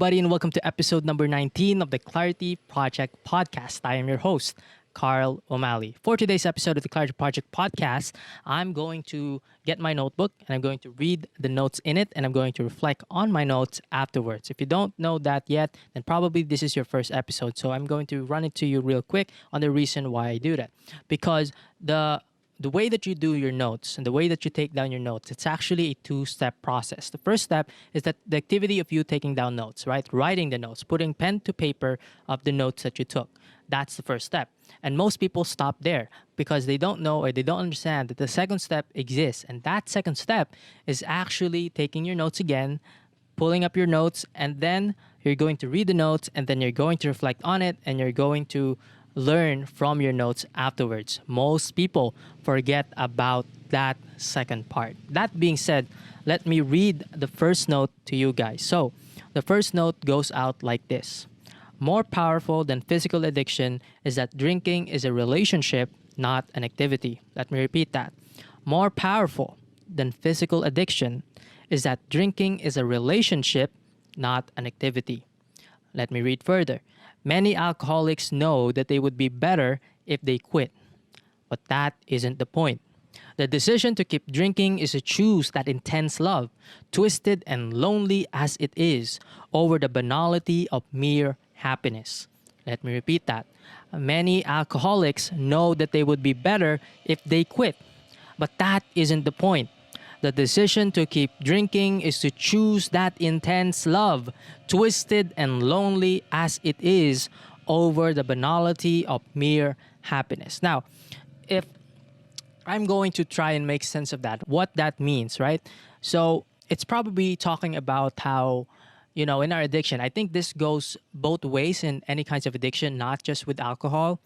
everybody, and welcome to episode number 19 of the Clarity Project podcast. I am your host, Carl Umali. For today's episode of the Clarity Project podcast, I'm going to get my notebook and I'm going to read the notes in it and I'm going to reflect on my notes afterwards. If you don't know that yet, then probably this is your first episode. So I'm going to run it to you real quick on the reason why I do that. Because the way that you do your notes and the way that you take down your notes, it's actually a two-step process. The first step is that the activity of you taking down notes, right? Writing the notes, putting pen to paper of the notes that you took. That's the first step. And most people stop there because they don't know or they don't understand that the second step exists. And that second step is actually taking your notes again, pulling up your notes, and then you're going to read the notes, and then you're going to reflect on it, and you're going to learn from your notes afterwards. Most people forget about that second part. That being said, let me read the first note to you guys. So, the first note goes out like this. More powerful than physical addiction is that drinking is a relationship, not an activity. Let me repeat that. More powerful than physical addiction is that drinking is a relationship, not an activity. Let me read further. Many alcoholics know that they would be better if they quit. But that isn't the point. The decision to keep drinking is to choose that intense love, twisted and lonely as it is, over the banality of mere happiness. Let me repeat that. Many alcoholics know that they would be better if they quit. But that isn't the point. The decision to keep drinking is to choose that intense love, twisted and lonely as it is, over the banality of mere happiness. Now, if I'm going to try and make sense of that, what that means, right? So it's probably talking about how, in our addiction, I think this goes both ways in any kinds of addiction, not just with alcohol.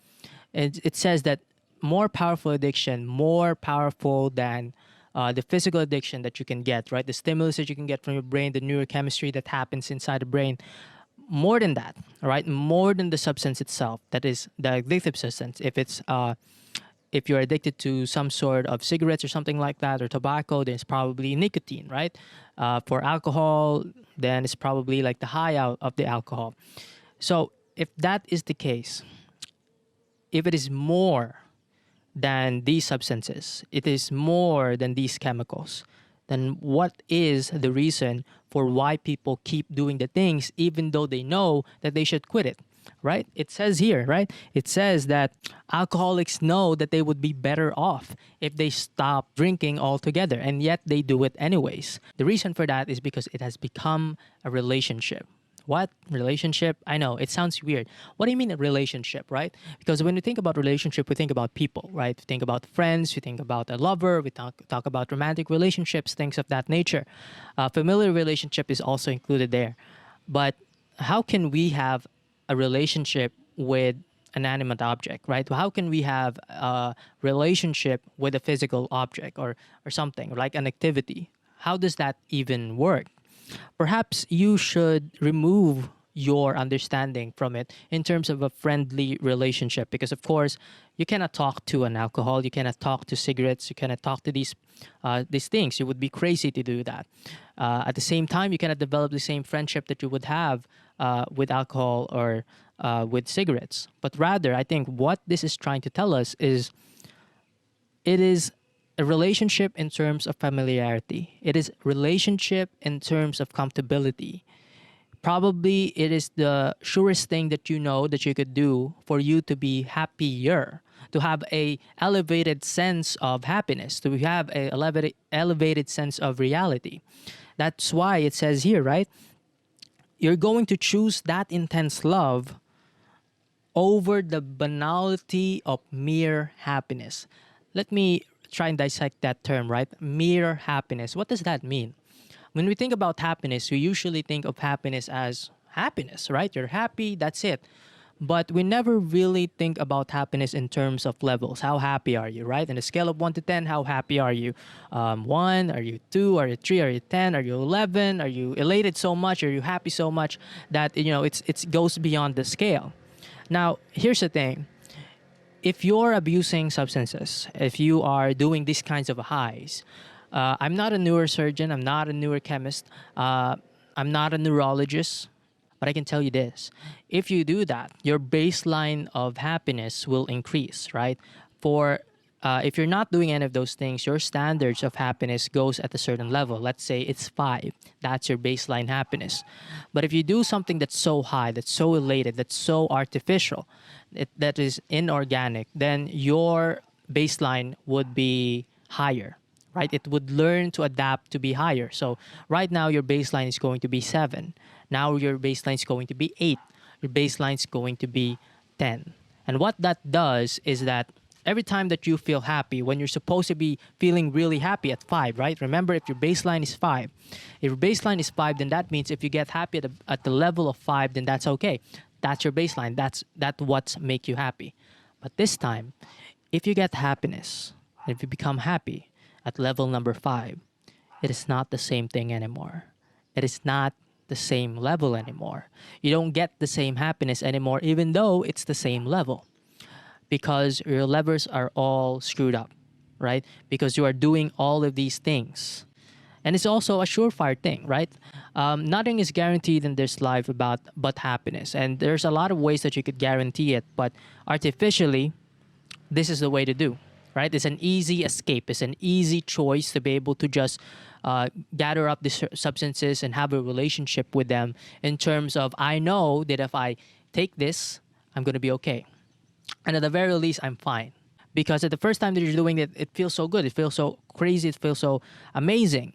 It says that more powerful addiction, more powerful than the physical addiction that you can get, right? The stimulus that you can get from your brain, the neurochemistry that happens inside the brain. More than that, right? More than the substance itself, that is the addictive substance. If you're addicted to some sort of cigarettes or something like that, or tobacco, then it's probably nicotine, right? For alcohol, then it's probably like the high out of the alcohol. So if that is the case, if it is more than these substances, it is more than these chemicals, then what is the reason for why people keep doing the things even though they know that they should quit it, right? It says here, right? It says that alcoholics know that they would be better off if they stop drinking altogether, and yet they do it anyways. The reason for that is because it has become a relationship. What? Relationship? I know, it sounds weird. What do you mean a relationship, right? Because when we think about relationship, we think about people, right? We think about friends, we think about a lover, we talk about romantic relationships, things of that nature. Familiar relationship is also included there. But how can we have a relationship with an animate object, right? How can we have a relationship with a physical object or something, like an activity? How does that even work? Perhaps you should remove your understanding from it in terms of a friendly relationship, because of course you cannot talk to an alcohol, you cannot talk to cigarettes, you cannot talk to these things. You would be crazy to do that. At the same time, you cannot develop the same friendship that you would have with alcohol or with cigarettes. But rather, I think what this is trying to tell us is it is a relationship in terms of familiarity. It is relationship in terms of comfortability. Probably it is the surest thing that you know that you could do for you to be happier, to have a elevated sense of happiness, to have a elevated sense of reality. That's why it says here, right? You're going to choose that intense love over the banality of mere happiness. Let me try and dissect that term, right? Mere happiness. What does that mean? When we think about happiness, we usually think of happiness as happiness, right? You're happy, that's it. But we never really think about happiness in terms of levels. How happy are you, right? On a scale of 1 to 10, how happy are you? 1, are you 2, are you 3, are you 10, are you 11? Are you elated so much? Are you happy so much that, it goes beyond the scale? Now, here's the thing. If you're abusing substances, if you are doing these kinds of highs, I'm not a neurosurgeon, I'm not a neurochemist, I'm not a neurologist, But I can tell you this, if you do that, your baseline of happiness will increase, right? For if you're not doing any of those things, your standards of happiness goes at a certain level. Let's say it's 5. That's your baseline happiness. But if you do something that's so high, that's so elated, that's so artificial, that is inorganic, then your baseline would be higher, right? It would learn to adapt to be higher. So right now your baseline is going to be 7. Now your baseline is going to be 8. Your baseline is going to be 10. And what that does is that every time that you feel happy, when you're supposed to be feeling really happy at 5, right? Remember, if your baseline is 5, if your baseline is 5, then that means if you get happy at the level of 5, then that's okay. That's your baseline. That's what's make you happy. But this time, if you get happiness, if you become happy at level number 5, it is not the same thing anymore. It is not the same level anymore. You don't get the same happiness anymore, even though it's the same level, because your levers are all screwed up, right? Because you are doing all of these things. And it's also a surefire thing, right? Nothing is guaranteed in this life but happiness. And there's a lot of ways that you could guarantee it, but artificially, this is the way to do, right? It's an easy escape. It's an easy choice to be able to just gather up these substances and have a relationship with them in terms of, I know that if I take this, I'm going to be okay. And at the very least, I'm fine. Because at the first time that you're doing it, it feels so good. It feels so crazy. It feels so amazing.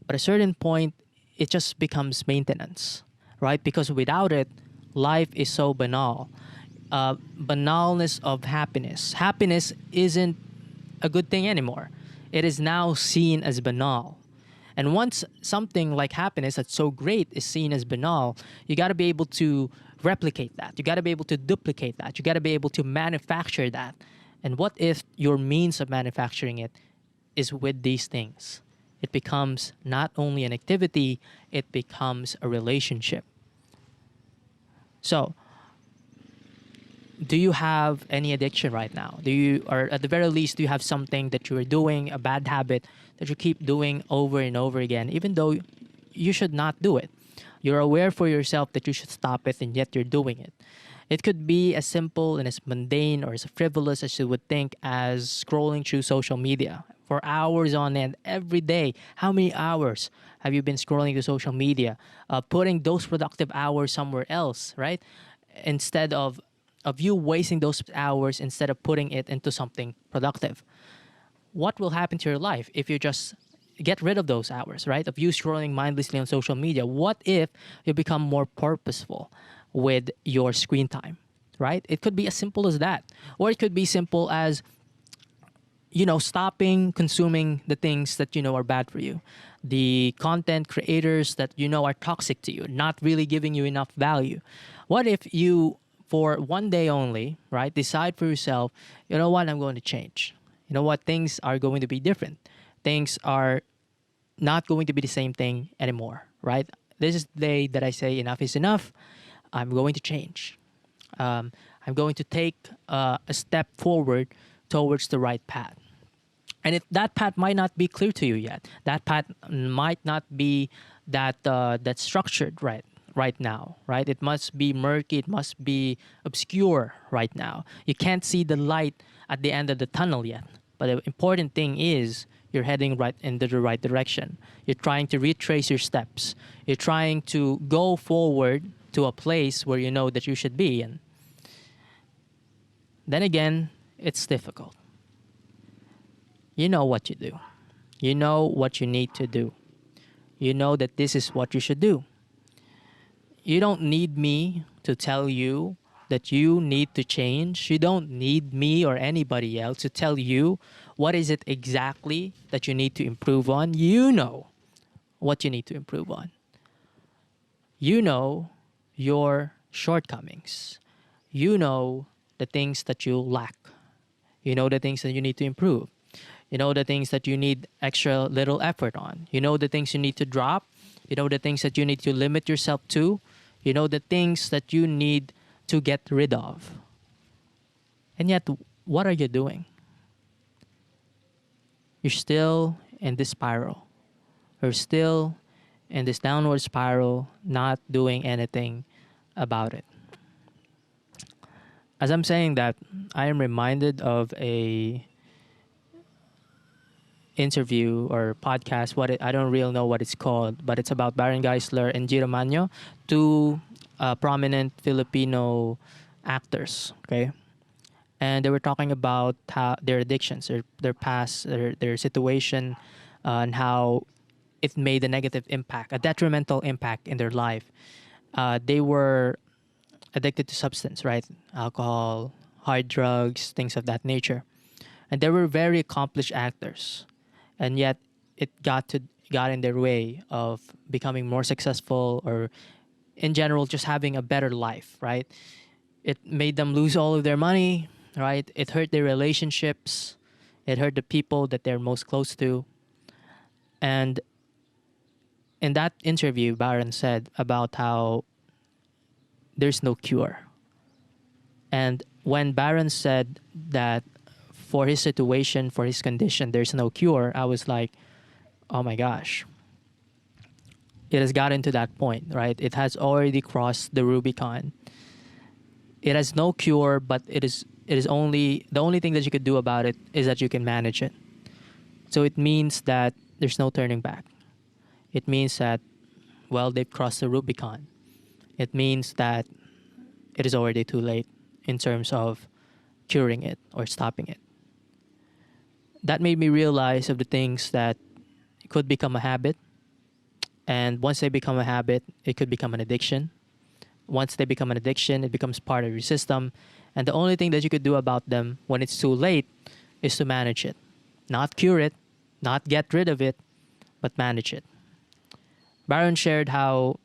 But at a certain point, it just becomes maintenance, right? Because without it, life is so banal. Banalness of happiness. Happiness isn't a good thing anymore. It is now seen as banal. And once something like happiness that's so great is seen as banal, you got to be able to replicate that. You got to be able to duplicate that. You got to be able to manufacture that. And what if your means of manufacturing it is with these things? It becomes not only an activity, it becomes a relationship. So, do you have any addiction right now? Or at the very least, do you have something that you are doing, a bad habit that you keep doing over and over again, even though you should not do it? You're aware for yourself that you should stop it, and yet you're doing it. It could be as simple and as mundane or as frivolous as you would think as scrolling through social media for hours on end every day. How many hours have you been scrolling through social media? Putting those productive hours somewhere else, right? Instead of you wasting those hours instead of putting it into something productive. What will happen to your life if you just get rid of those hours, right? Of you scrolling mindlessly on social media. What if you become more purposeful with your screen time, right? It could be as simple as that. Or it could be simple as, stopping consuming the things that you know are bad for you. The content creators that you know are toxic to you, not really giving you enough value. What if you, for one day only, right, decide for yourself, you know what, I'm going to change. You know what, things are going to be different. Things are not going to be the same thing anymore, right? This is the day that I say enough is enough. I'm going to change. I'm going to take a step forward towards the right path. And that path might not be clear to you yet. That path might not be that structured right now, right? It must be murky. It must be obscure right now. You can't see the light at the end of the tunnel yet. But the important thing is you're heading right into the right direction. You're trying to retrace your steps. You're trying to go forward to a place where you know that you should be. And then again, it's difficult. You know what you do. You know what you need to do. You know that this is what you should do. You don't need me to tell you that you need to change. You don't need me or anybody else to tell you what is it exactly that you need to improve on. You know what you need to improve on. You know your shortcomings. You know the things that you lack. You know the things that you need to improve. You know the things that you need extra little effort on. You know the things you need to drop. You know the things that you need to limit yourself to. You know the things that you need to get rid of. And yet, what are you doing? You're still in this spiral. You're still in this downward spiral, not doing anything about it. As I'm saying that, I am reminded of a interview or podcast. I don't really know what it's called, but it's about Baron Geisler and Jiro Manio, two prominent Filipino actors. Okay, and they were talking about how their addictions, their past, their situation, and how it made a negative impact, a detrimental impact in their life. They were addicted to substance, right? Alcohol, hard drugs, things of that nature. And they were very accomplished actors, and yet it got in their way of becoming more successful, or in general just having a better life, right? It made them lose all of their money, right? It hurt their relationships, it hurt the people that they're most close to. And in that interview, Baron said about how there's no cure. And when Baron said that for his situation, for his condition, there's no cure, I was like, oh my gosh. It has gotten to that point, right? It has already crossed the Rubicon. It has no cure, but it is only the only thing that you could do about it is that you can manage it. So it means that there's no turning back. It means that, well, they've crossed the Rubicon. It means that it is already too late in terms of curing it or stopping it. That made me realize of the things that could become a habit. And once they become a habit, it could become an addiction. Once they become an addiction, it becomes part of your system. And the only thing that you could do about them when it's too late is to manage it. Not cure it, not get rid of it, but manage it. Baron shared how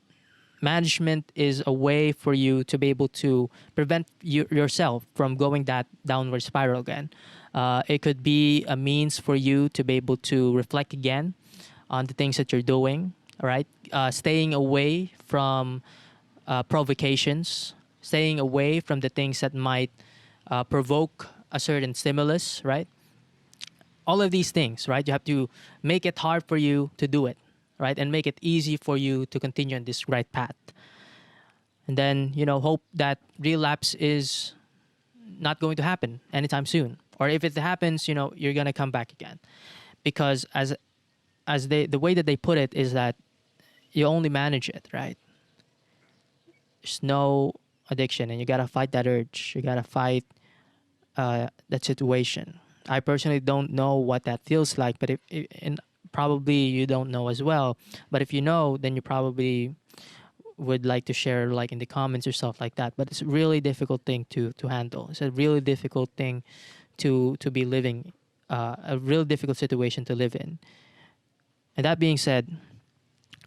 management is a way for you to be able to prevent yourself from going that downward spiral again. It could be a means for you to be able to reflect again on the things that you're doing, all right? Staying away from provocations, staying away from the things that might provoke a certain stimulus, right? All of these things, right? You have to make it hard for you to do it, right? And make it easy for you to continue on this right path. And then, hope that relapse is not going to happen anytime soon. Or if it happens, you're going to come back again. Because the way that they put it is that you only manage it, right? There's no addiction, and you got to fight that urge. You got to fight that situation. I personally don't know what that feels like, but and probably you don't know as well. But if you know, then you probably would like to share, like in the comments or stuff like that. But it's a really difficult thing to handle. It's a really difficult thing to be living, a really difficult situation to live in. And that being said,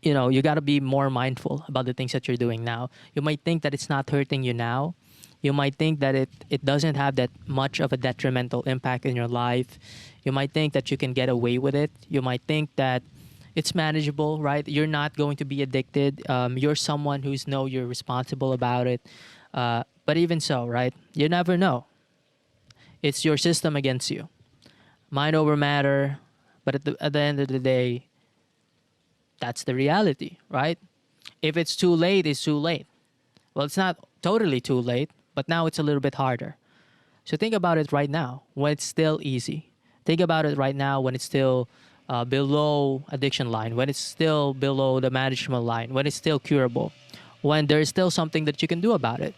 you got to be more mindful about the things that you're doing now. You might think that it's not hurting you now. You might think that it doesn't have that much of a detrimental impact in your life. You might think that you can get away with it. You might think that it's manageable, right? You're not going to be addicted. You're someone you're responsible about it. But even so, right? You never know. It's your system against you. Mind over matter. But at the end of the day, that's the reality, right? If it's too late, it's too late. Well, it's not totally too late, but now it's a little bit harder. So think about it right now when it's still easy. Think about it right now when it's still below addiction line, when it's still below the management line, when it's still curable, when there's still something that you can do about it.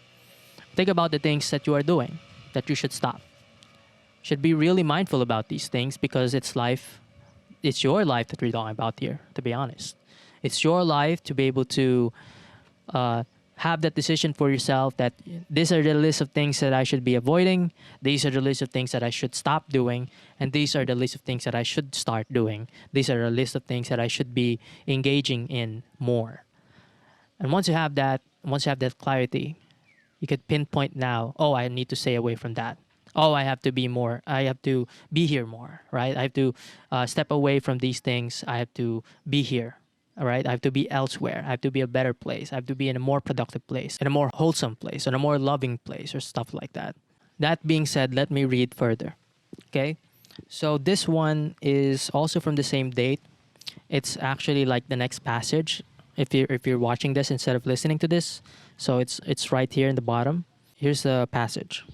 Think about the things that you are doing that you should stop. Should be really mindful about these things because it's life. It's your life that we're talking about here, to be honest. It's your life to be able to have that decision for yourself that these are the list of things that I should be avoiding. These are the list of things that I should stop doing. And these are the list of things that I should start doing. These are the list of things that I should be engaging in more. And once you have that clarity, you could pinpoint now, oh, I need to stay away from that. Oh, I have to be here more, right? I have to step away from these things. I have to be here, all right? I have to be elsewhere. I have to be a better place. I have to be in a more productive place, in a more wholesome place, in a more loving place, or stuff like that. That being said, let me read further, okay? So this one is also from the same date. It's actually like the next passage. if you're watching this instead of listening to this. So it's right here in the bottom. Here's the passage.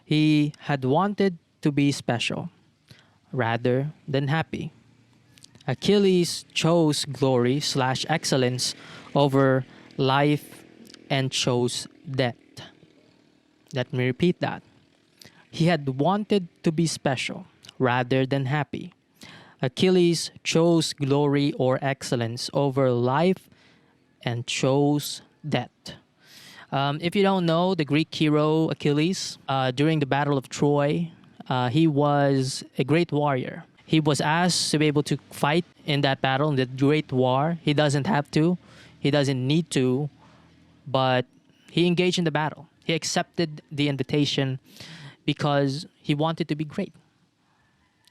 He had wanted to be special rather than happy. Achilles chose glory slash excellence over life and chose death. Let me repeat that. He had wanted to be special rather than happy. Achilles chose glory or excellence over life and chose death. If you don't know the Greek hero Achilles, during the Battle of Troy, he was a great warrior. He was asked to be able to fight in that battle, in the great war. He doesn't have to, he doesn't need to, but he engaged in the battle. He accepted the invitation because he wanted to be great.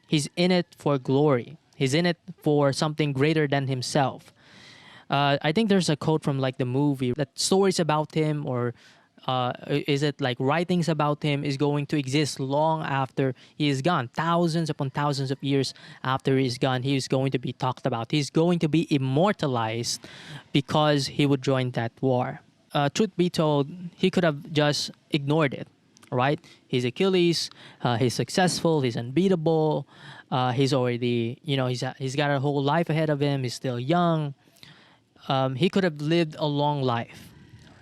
He's in it for glory. He's in it for something greater than himself. I think there's a quote from like the movie that stories about him, or is it like writings about him, is going to exist long after he is gone. Thousands upon thousands of years after he is gone, he is going to be talked about. He's going to be immortalized because he would join that war. Truth be told, he could have just ignored it, right? He's Achilles. He's successful. He's unbeatable. He's already, he's got a whole life ahead of him. He's still young. He could have lived a long life,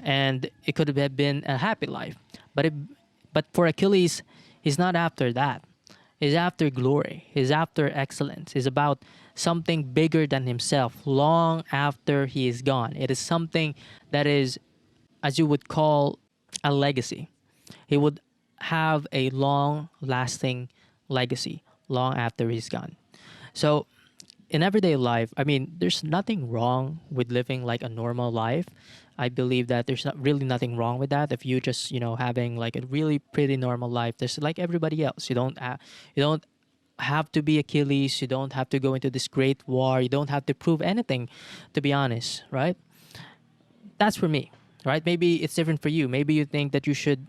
and it could have been a happy life. But for Achilles, he's not after that. He's after glory. He's after excellence. He's about something bigger than himself long after he is gone. It is something that is, as you would call, a legacy. He would have a long lasting legacy long after he's gone. So in everyday life, I mean, there's nothing wrong with living like a normal life. I believe that there's not really nothing wrong with that. If you just, having like a really pretty normal life, there's like everybody else. You don't have to be Achilles. You don't have to go into this great war. You don't have to prove anything, to be honest, right? That's for me, right? Maybe it's different for you. Maybe you think that you should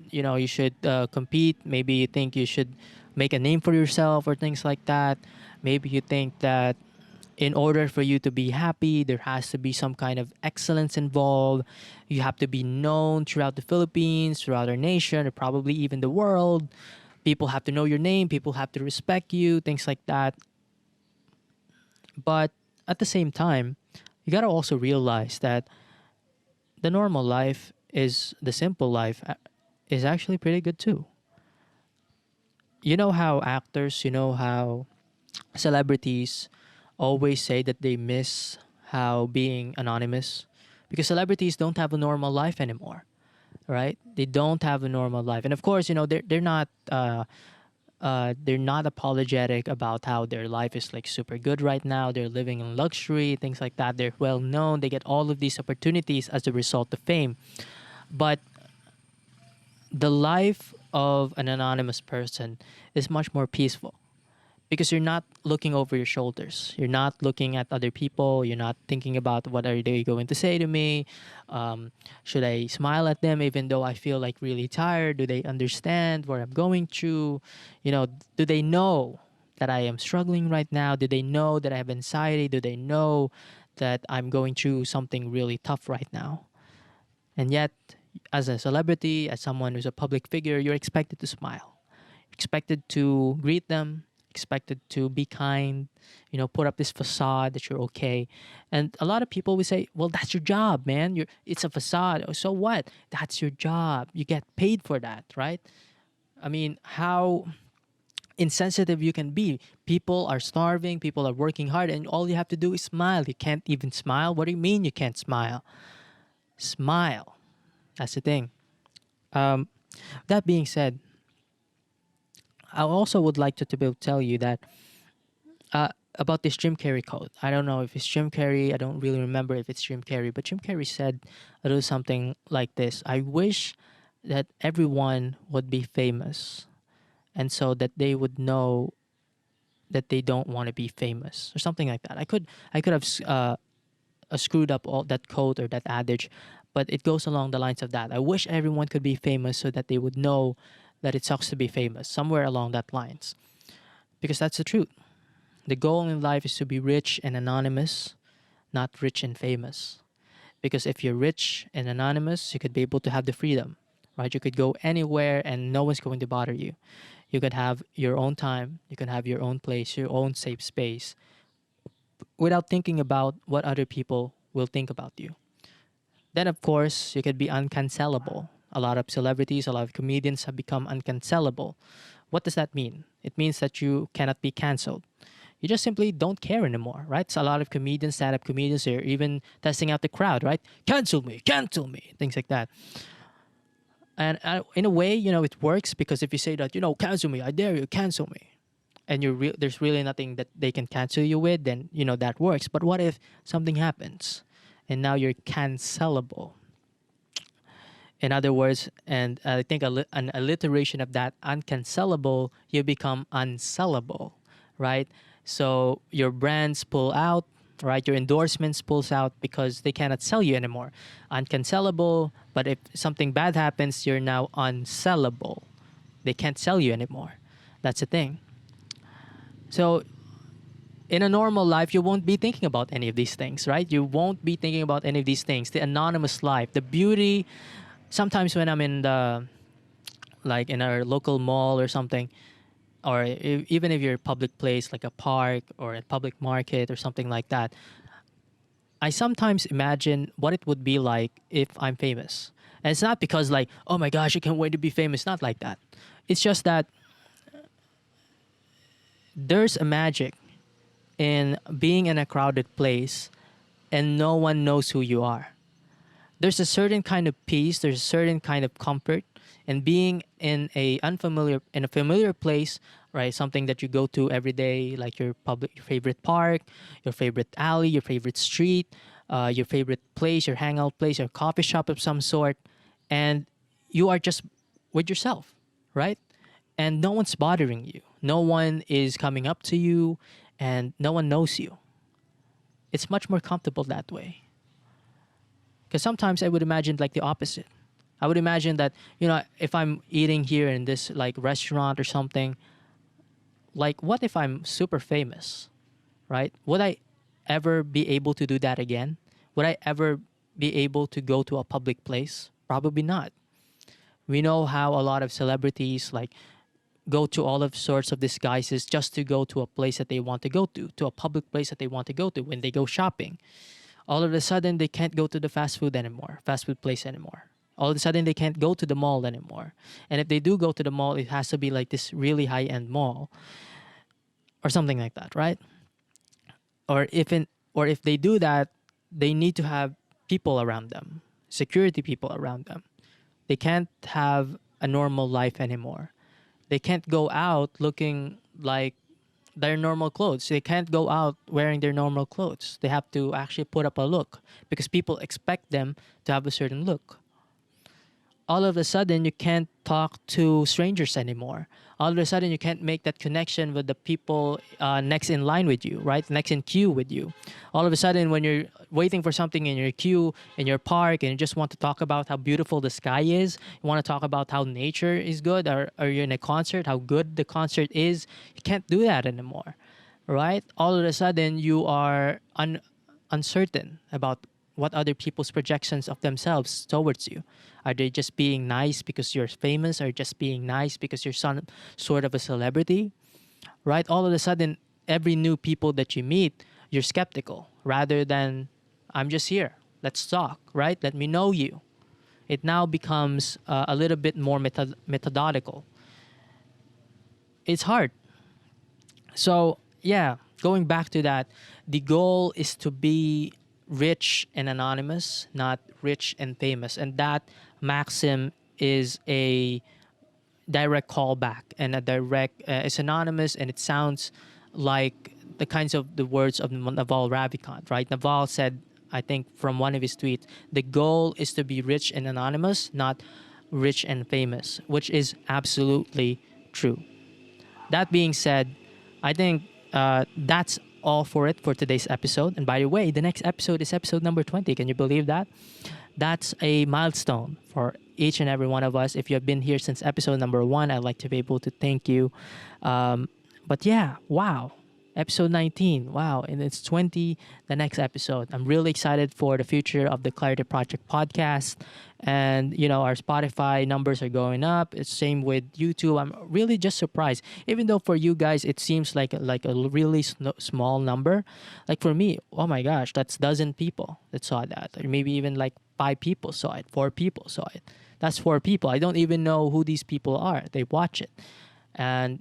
compete. Maybe you think you should make a name for yourself or things like that. Maybe you think that in order for you to be happy, there has to be some kind of excellence involved. You have to be known throughout the Philippines, throughout our nation, or probably even the world. People have to know your name. People have to respect you, things like that. But at the same time, you got to also realize that the normal life is the simple life is actually pretty good too. You know how actors, how celebrities always say that they miss how being anonymous, because celebrities don't have a normal life anymore, right? They don't have a normal life, and of course, they're not apologetic about how their life is like super good right now. They're living in luxury, things like that. They're well known. They get all of these opportunities as a result of fame, but the life of an anonymous person is much more peaceful because you're not looking over your shoulders. You're not looking at other people. You're not thinking about what are they going to say to me. Should I smile at them even though I feel like really tired? Do they understand what I'm going through? Do they know that I am struggling right now? Do they know that I have anxiety? Do they know that I'm going through something really tough right now? And yet, as a celebrity, as someone who's a public figure, you're expected to smile, expected to greet them, expected to be kind, put up this facade that you're okay. And a lot of people will say, well, that's your job, man. It's a facade. So what? That's your job. You get paid for that, right? I mean, how insensitive you can be. People are starving, people are working hard, and all you have to do is smile. You can't even smile. What do you mean you can't smile? Smile. That's the thing. Um, that being said, I also would like to be able to tell you that about this Jim Carrey quote. I don't know if it's Jim Carrey. I don't really remember if it's Jim Carrey, but Jim Carrey said a little something like this: "I wish that everyone would be famous, and so that they would know that they don't want to be famous," or something like that. I could have screwed up all that quote or that adage, but it goes along the lines of that. I wish everyone could be famous so that they would know that it sucks to be famous, somewhere along that lines. Because that's the truth. The goal in life is to be rich and anonymous, not rich and famous. Because if you're rich and anonymous, you could be able to have the freedom, right? You could go anywhere and no one's going to bother you. You could have your own time, you can have your own place, your own safe space without thinking about what other people will think about you. Then, of course, you could be uncancellable. A lot of celebrities, a lot of comedians have become uncancellable. What does that mean? It means that you cannot be canceled. You just simply don't care anymore, right? So a lot of comedians, stand-up comedians, are even testing out the crowd, right? Cancel me, things like that. And in a way, it works because if you say that, cancel me, I dare you, cancel me, and there's really nothing that they can cancel you with, then that works. But what if something happens, and now you're cancelable? In other words, and I think an alliteration of that, uncancellable, you become unsellable, right? So your brands pull out, right? Your endorsements pulls out because they cannot sell you anymore. Uncancellable, but if something bad happens, you're now unsellable. They can't sell you anymore. That's the thing. So in a normal life, you won't be thinking about any of these things, right? You won't be thinking about any of these things. The anonymous life, the beauty. Sometimes when I'm in our local mall or something, or even if you're a public place like a park or a public market or something like that, I sometimes imagine what it would be like if I'm famous. And it's not because like, oh my gosh, I can't wait to be famous. Not like that. It's just that there's a magic in being in a crowded place and no one knows who you are. There's a certain kind of peace, there's a certain kind of comfort, and being in a familiar place, right? Something that you go to every day, like your favorite park, your favorite alley, your favorite street, your favorite place, your hangout place, your coffee shop of some sort, and you are just with yourself, right? And no one's bothering you. No one is coming up to you, and no one knows you. It's much more comfortable that way. Because sometimes I would imagine like the opposite. I would imagine that, if I'm eating here in this like restaurant or something, like what if I'm super famous, right? Would I ever be able to do that again? Would I ever be able to go to a public place? Probably not. We know how a lot of celebrities like go to all of sorts of disguises just to go to a place that they want to go to a public place that they want to go to when they go shopping. All of a sudden, they can't go to the fast food place anymore. All of a sudden, they can't go to the mall anymore. And if they do go to the mall, it has to be like this really high-end mall or something like that, right? Or if they do that, they need to have people around them, security people around them. They can't have a normal life anymore. They can't go out looking like their normal clothes. They can't go out wearing their normal clothes. They have to actually put up a look because people expect them to have a certain look. All of a sudden, you can't talk to strangers anymore. All of a sudden, you can't make that connection with the people next in line with you, right? Next in queue with you. All of a sudden, when you're waiting for something in your queue, in your park, and you just want to talk about how beautiful the sky is, you want to talk about how nature is good, or you're in a concert, how good the concert is, you can't do that anymore, right? All of a sudden, you are uncertain about what other people's projections of themselves towards you. Are they just being nice because you're famous, or just being nice because you're some sort of a celebrity? Right? All of a sudden, every new people that you meet, you're skeptical rather than, I'm just here. Let's talk, right? Let me know you. It now becomes a little bit more methodical. It's hard. So, yeah, going back to that, the goal is to be rich and anonymous, not rich and famous. And that maxim is a direct callback and a direct, it's anonymous, and it sounds like the kinds of the words of Naval Ravikant, right? Naval said, I think from one of his tweets, the goal is to be rich and anonymous, not rich and famous, which is absolutely true. That being said, I think that's all for it for today's episode. And by the way, the next episode is episode number 20. Can you believe that? That's a milestone for each and every one of us. If you have been here since episode number 1, I'd like to be able to thank you. But yeah, wow. Episode 19. Wow. And it's 20 the next episode. I'm really excited for the future of the Clarity Project podcast. And, our Spotify numbers are going up. It's same with YouTube. I'm really just surprised. Even though for you guys, it seems like a really small number. Like for me, oh my gosh, that's dozen people that saw that. Or maybe even like 5 people saw it, 4 people saw it. That's 4 people. I don't even know who these people are. They watch it. And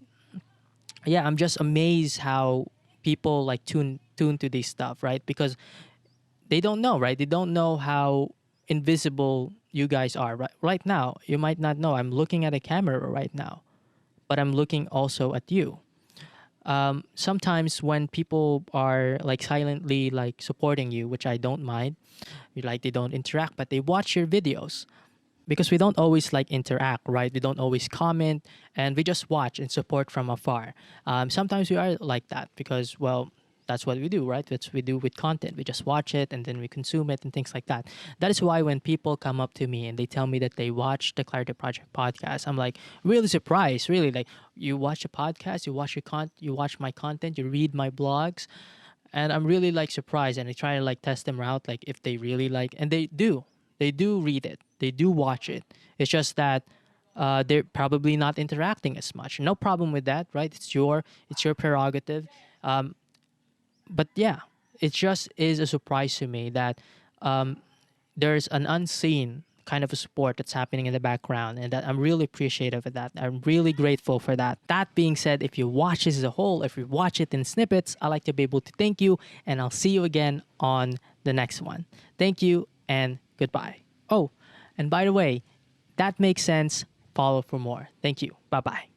yeah, I'm just amazed how people like tune to this stuff, right? Because they don't know, right? They don't know how invisible you guys are right now. You might not know. I'm looking at a camera right now, but I'm looking also at you. Sometimes when people are like silently like supporting you, which I don't mind, like they don't interact, but they watch your videos because we don't always like interact, right? We don't always comment, and we just watch and support from afar. Sometimes we are like that because, well, that's what we do, right? That's what we do with content. We just watch it and then we consume it and things like that. That is why when people come up to me and they tell me that they watch the Clarity Project podcast, I'm like really surprised. Really, like you watch a podcast, you watch you watch my content, you read my blogs, and I'm really like surprised. And I try to like test them out, like if they really like, and they do read it, they do watch it. It's just that they're probably not interacting as much. No problem with that, right? It's your prerogative. But yeah, it just is a surprise to me that there's an unseen kind of a support that's happening in the background, and that I'm really appreciative of that. I'm really grateful for that. That being said, if you watch this as a whole, if you watch it in snippets, I like to be able to thank you, and I'll see you again on the next one. Thank you and goodbye. Oh, and by the way, that makes sense. Follow for more. Thank you. Bye bye.